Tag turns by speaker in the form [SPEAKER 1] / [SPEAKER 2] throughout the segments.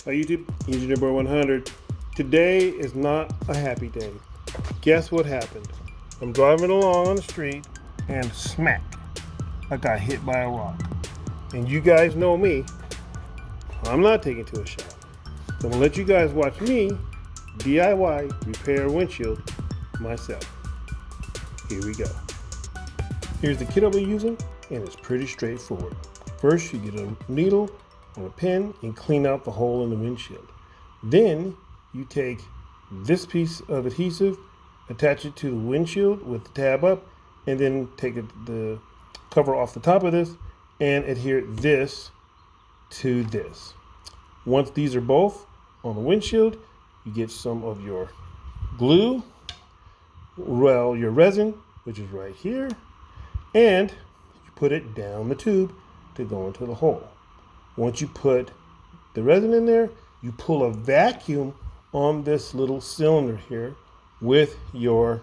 [SPEAKER 1] Hi YouTube, Engineer Boy 100. Today is not a happy day. Guess what happened? I'm driving along on the street and smack, I got hit by a rock. And you guys know me, I'm not taking to a shop. So I'm gonna let you guys watch me DIY repair a windshield myself. Here we go. Here's the kit I'll be using, and it's pretty straightforward. First, you get a needle and a pen and clean out the hole in the windshield. Then you take this piece of adhesive, attach it to the windshield with the tab up, and then take the cover off the top of this and adhere this to this. Once these are both on the windshield, you get some of your glue, well, your resin, which is right here, and you put it down the tube to go into the hole. Once you put the resin in there, you pull a vacuum on this little cylinder here with your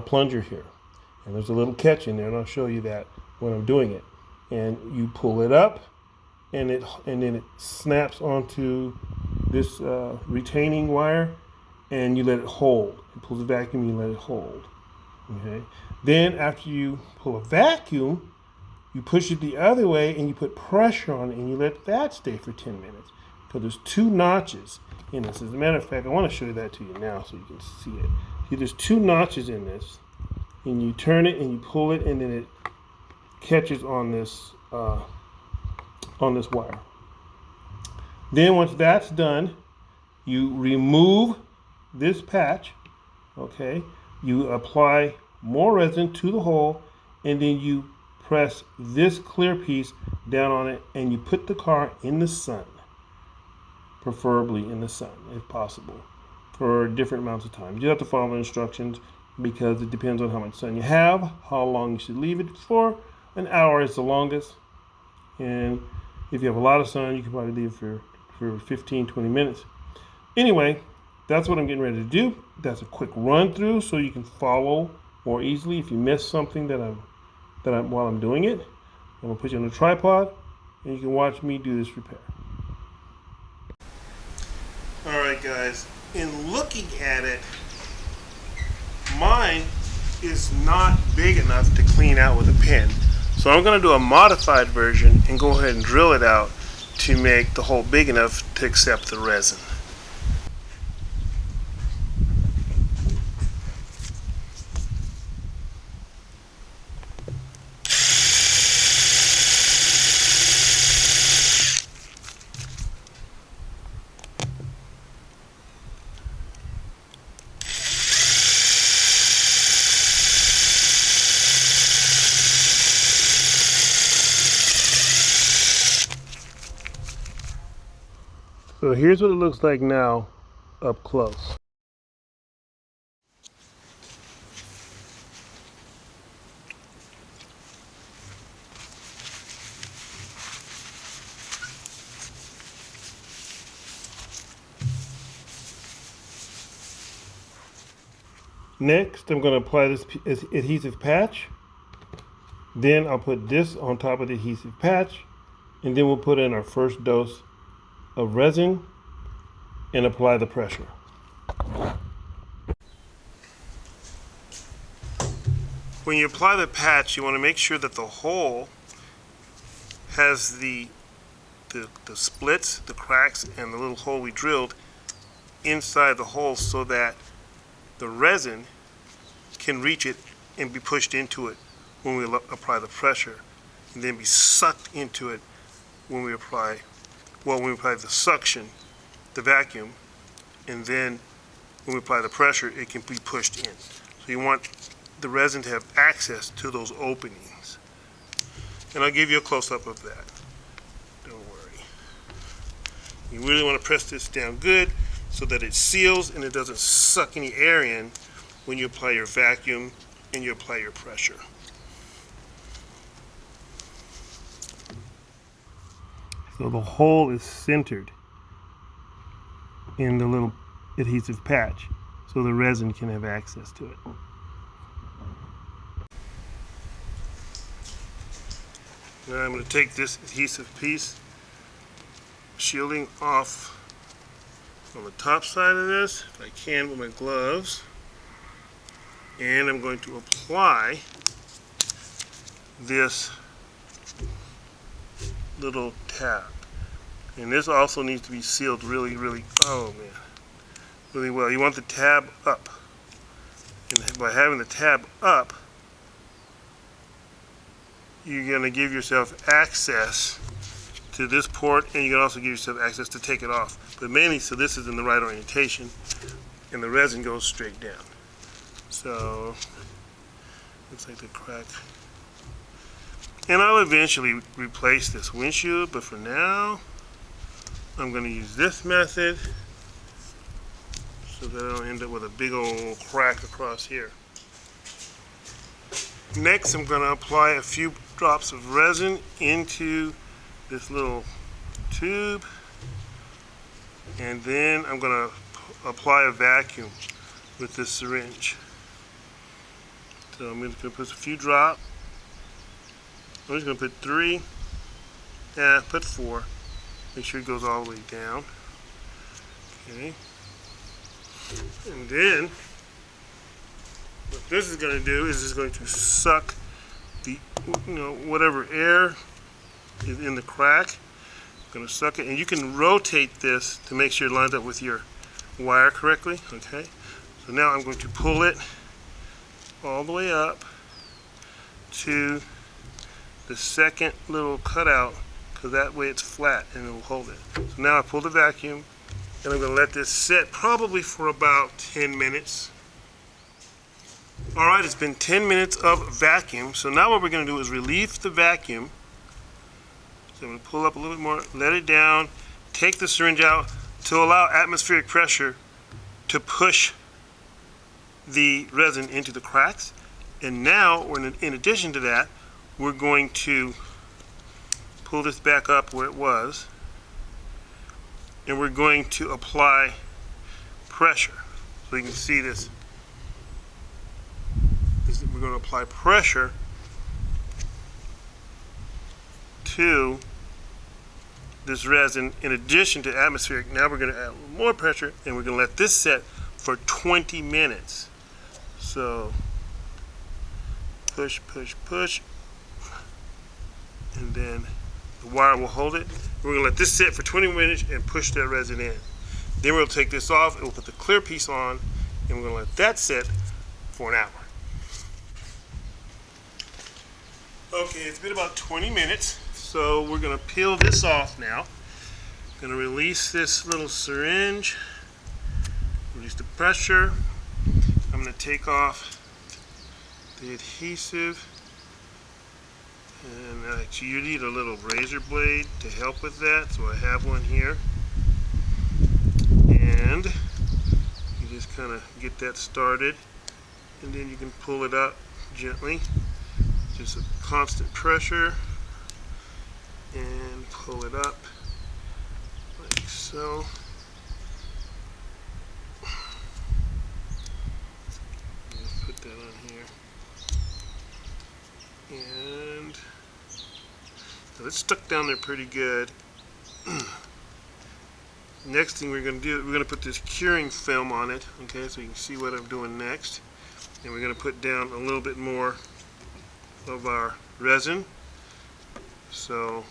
[SPEAKER 1] plunger here. And there's a little catch in there, and I'll show you that when I'm doing it. And you pull it up, and then it snaps onto this retaining wire, and you let it hold. It pulls the vacuum, you let it hold. Okay. Then after you pull a vacuum, you push it the other way and you put pressure on it and you let that stay for 10 minutes. So there's two notches in this. As a matter of fact, I want to show you that to you now so you can see it. See, there's two notches in this, and you turn it and you pull it, and then it catches on this wire. Then once that's done, you remove this patch. Okay, you apply more resin to the hole, and then you press this clear piece down on it, and you put the car in the sun, preferably in the sun if possible, for different amounts of time. You have to follow the instructions because it depends on how much sun you have, how long you should leave it for. An hour is the longest, and if you have a lot of sun, you can probably leave it for 15-20 minutes. Anyway, that's what I'm getting ready to do. That's a quick run through so you can follow more easily if you miss something while I'm doing it. I'm gonna put you on a tripod and you can watch me do this repair. All right, guys, in looking at it, mine is not big enough to clean out with a pen. So I'm gonna do a modified version and go ahead and drill it out to make the hole big enough to accept the resin. So here's what it looks like now up close. Next, I'm going to apply this adhesive patch. Then I'll put this on top of the adhesive patch, and then we'll put in our first dose of resin and apply the pressure. When you apply the patch, you want to make sure that the hole has the splits, the cracks, and the little hole we drilled inside the hole so that the resin can reach it and be pushed into it when we apply the pressure, and then be sucked into it when we apply the suction, the vacuum, and then when we apply the pressure, it can be pushed in. So you want the resin to have access to those openings. And I'll give you a close-up of that. Don't worry. You really want to press this down good so that it seals and it doesn't suck any air in when you apply your vacuum and you apply your pressure. So the hole is centered in the little adhesive patch so the resin can have access to it. Now I'm going to take this adhesive piece, shielding off on the top side of this, if I can with my gloves. And I'm going to apply this little tab. And this also needs to be sealed really well. You want the tab up. And by having the tab up, you're going to give yourself access to this port, and you can also give yourself access to take it off. But mainly so this is in the right orientation, and the resin goes straight down. So, looks like the crack. And I'll eventually replace this windshield, but for now, I'm going to use this method so that I don't end up with a big old crack across here. Next, I'm going to apply a few drops of resin into this little tube, and then I'm going to apply a vacuum with this syringe. So I'm just going to put a few drops. I'm just going to put 3, put 4. Make sure it goes all the way down. Okay. And then, what this is going to do is it's going to suck the, whatever air is in the crack. It's going to suck it, and you can rotate this to make sure it lines up with your wire correctly. Okay. So now I'm going to pull it all the way up to the second little cutout, because that way it's flat and it will hold it. So now I pull the vacuum, and I'm going to let this sit probably for about 10 minutes. Alright, it's been 10 minutes of vacuum. So now what we're going to do is relieve the vacuum. So I'm going to pull up a little bit more, let it down, take the syringe out to allow atmospheric pressure to push the resin into the cracks. And now, in addition to that, we're going to pull this back up where it was, and we're going to apply pressure. So you can see this. We're going to apply pressure to this resin in addition to atmospheric. Now we're going to add a little more pressure, and we're going to let this set for 20 minutes. So push, push, push, and then the wire will hold it. We're going to let this sit for 20 minutes and push that resin in. Then we'll take this off and we'll put the clear piece on, and we're going to let that sit for an hour. Okay, it's been about 20 minutes, so we're going to peel this off now. I'm going to release this little syringe, release the pressure. I'm going to take off the adhesive, and actually you need a little razor blade to help with that, so I have one here. And you just kind of get that started, and then you can pull it up gently. Just a constant pressure, and pull it up like so. Let's put that on here, and so it's stuck down there pretty good. Next thing we're going to do, we're going to put this curing film on it. Okay, so you can see what I'm doing next, and we're going to put down a little bit more of our resin. So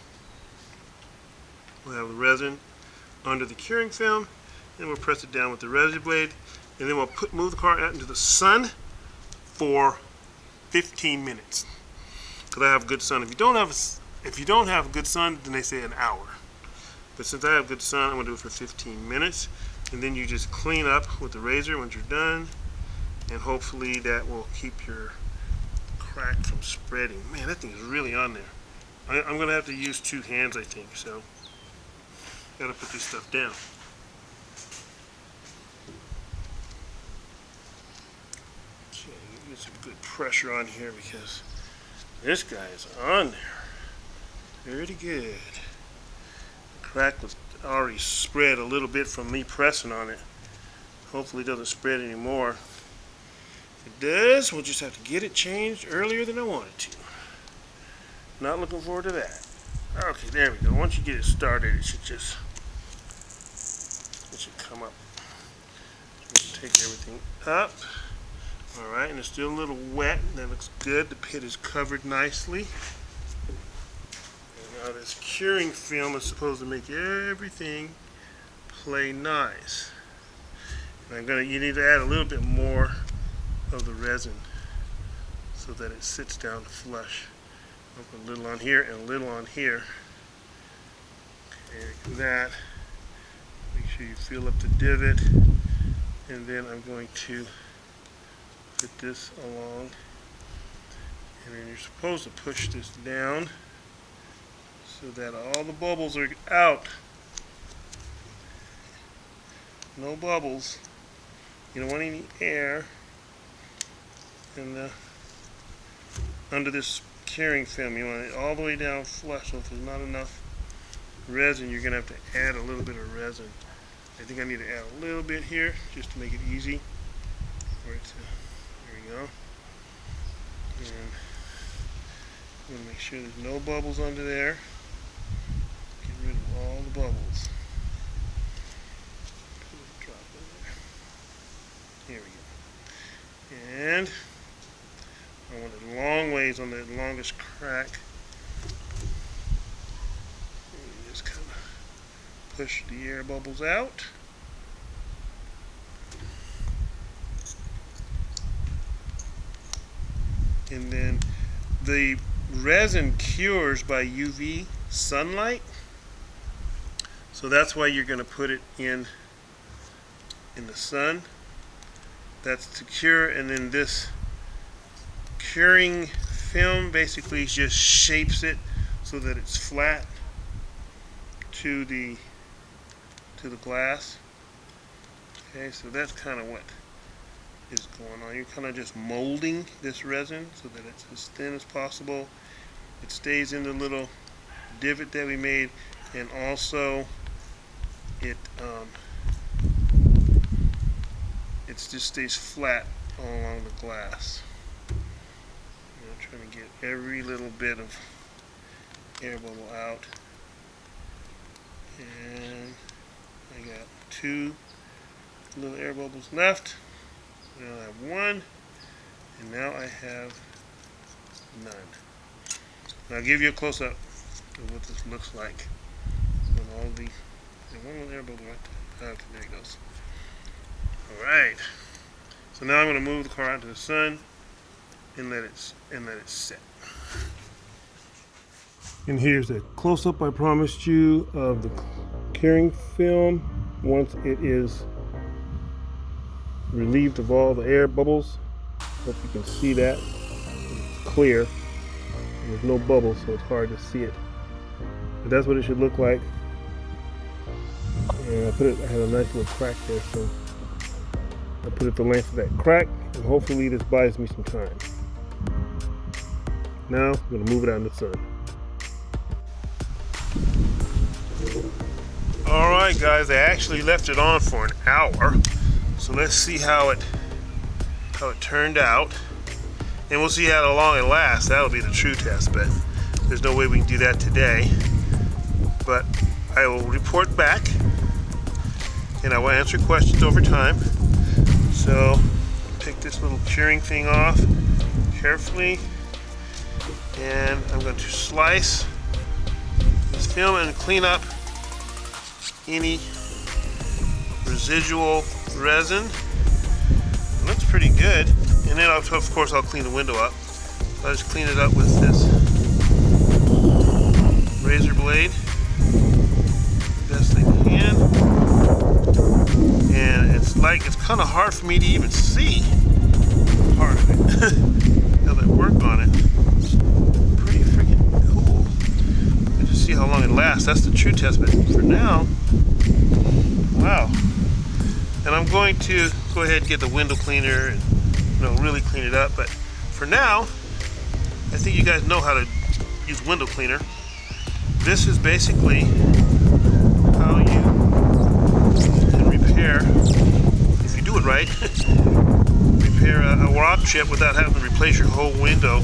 [SPEAKER 1] we'll have the resin under the curing film, and we'll press it down with the razor blade, and then we'll move the car out into the sun for 15 minutes. Because I have good sun. If you don't have good sun, then they say an hour. But since I have good sun, I'm going to do it for 15 minutes, and then you just clean up with the razor once you're done, and hopefully that will keep your crack from spreading. Man, that thing is really on there. I'm going to have to use 2 hands, I think, so got to put this stuff down. Okay, get some good pressure on here because this guy is on there. Pretty good. The crack was already spread a little bit from me pressing on it. Hopefully it doesn't spread anymore. If it does, we'll just have to get it changed earlier than I wanted to. Not looking forward to that. Okay, there we go. Once you get it started, it should just come up. Take everything up. Alright, and it's still a little wet. That looks good. The pit is covered nicely. And now this curing film is supposed to make everything play nice. And you need to add a little bit more of the resin so that it sits down flush. I'll put a little on here and a little on here. Okay, like that. Make sure you fill up the divot. And then I'm going to put this along. And then you're supposed to push this down so that all the bubbles are out. No bubbles. You don't want any air in the under this curing film. You want it all the way down flush. So if there's not enough resin, you're going to have to add a little bit of resin. I think I need to add a little bit here just to make it easy. There we go. And I'm going to make sure there's no bubbles under there. Get rid of all the bubbles. Drop in there. Here we go. And I want it long ways on the longest crack. And just kind of push the air bubbles out. And then the resin cures by UV sunlight. So that's why you're going to put it in the sun. That's to cure, and then this curing film basically just shapes it so that it's flat to the glass. Okay, so that's kind of what is going on. You're kind of just molding this resin so that it's as thin as possible. It stays in the little divot that we made, and also it just stays flat all along the glass. I'm trying to get every little bit of air bubble out. And I got 2 little air bubbles left. Now I have 1, and now I have none. Now I'll give you a close-up of what this looks like on all the. One little air bubble right there. Okay, there it goes. All right. So now I'm going to move the car out to the sun and let it set. And here's a close-up I promised you of the curing film once it is relieved of all the air bubbles. Hope you can see that. It's clear. There's no bubbles, so it's hard to see it. But that's what it should look like. And I had a nice little crack there, so I put it the length of that crack, and hopefully this buys me some time. Now I'm going to move it out in the sun. Alright guys, I actually left it on for an hour. So let's see how it turned out. And we'll see how long it lasts. That'll be the true test, but there's no way we can do that today. But I will report back, and I will answer questions over time. So take this little curing thing off carefully, and I'm going to slice this film and clean up any residual resin. It looks pretty good. And then of course I'll clean the window up. So I just clean it up with this razor blade best I can. And it's kind of hard for me to even see part of it. Now that I work on it, it's pretty freaking cool. And just see how long it lasts. That's the true test. But for now, wow. And I'm going to go ahead and get the window cleaner and really clean it up. But for now, I think you guys know how to use window cleaner. This is basically how you can repair, if you do it right, repair a rock chip without having to replace your whole window